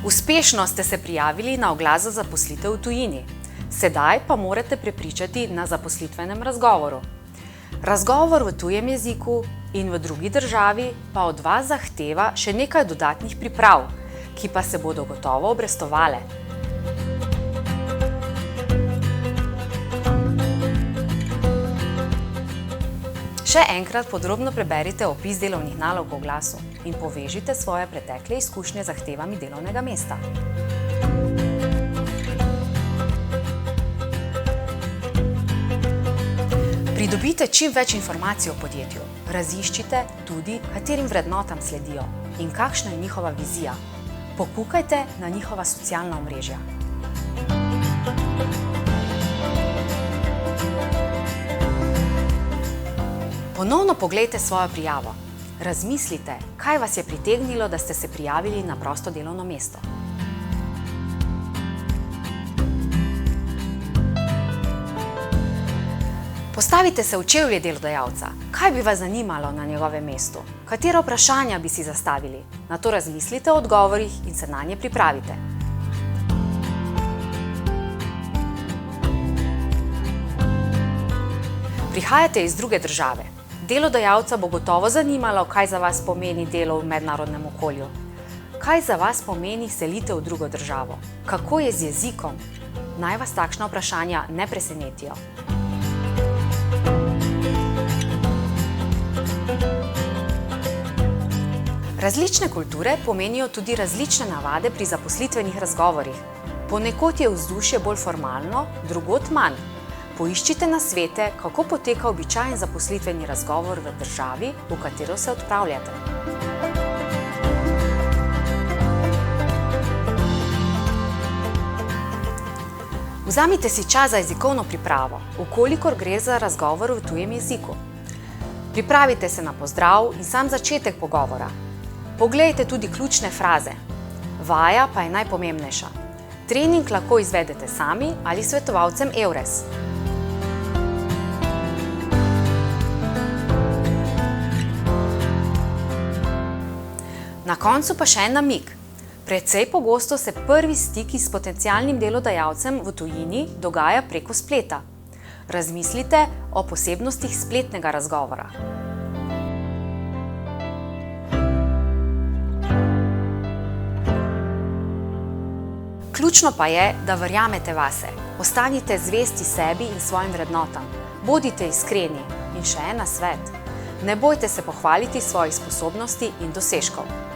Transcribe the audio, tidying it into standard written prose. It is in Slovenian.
Uspešno ste se prijavili na oglas za zaposlitev v tujini. Sedaj pa morate prepričati na zaposlitvenem razgovoru. Razgovor v tujem jeziku in v drugi državi pa od vas zahteva še nekaj dodatnih priprav, ki pa se bodo gotovo obrestovale. Še enkrat podrobno preberite opis delovnih nalog v oglasu in povežite svoje pretekle izkušnje z zahtevami delovnega mesta. Pridobite čim več informacij o podjetju. Raziščite tudi, katerim vrednotam sledijo in kakšna je njihova vizija. Pokukajte na njihova socialna omrežja. Ponovno poglejte svojo prijavo. Razmislite, kaj vas je pritegnilo, da ste se prijavili na prosto delovno mesto. Postavite se v čevlje delodajalca. Kaj bi vas zanimalo na njegovem mestu? Katera vprašanja bi si zastavili? Nato razmislite o odgovorih in se nanje pripravite. Prihajate iz druge države. Delodajalca bo gotovo zanimalo, kaj za vas pomeni delo v mednarodnem okolju. Kaj za vas pomeni selitev v drugo državo? Kako je z jezikom? Naj vas takšna vprašanja ne presenetijo. Različne kulture pomenijo tudi različne navade pri zaposlitvenih razgovorih. Ponekod je vzdušje bolj formalno, drugod manj. Poiščite nasvete, kako poteka običajen zaposlitveni razgovor v državi, v katero se odpravljate. Vzemite si čas za jezikovno pripravo, vkolikor gre za razgovor v tujem jeziku. Pripravite se na pozdrav in sam začetek pogovora. Poglejte tudi ključne fraze. Vaja pa je najpomembnejša. Trening lahko izvedete sami ali s svetovalcem EURES. Na koncu pa še en namig. Precej pogosto se prvi stiki s potencialnim delodajalcem v tujini dogaja preko spleta. Razmislite o posebnostih spletnega razgovora. Ključno pa je, da verjamete vase. Ostanite zvesti sebi in svojim vrednotam. Bodite iskreni in še en nasvet. Ne bojte se pohvaliti svojih sposobnosti in dosežkov.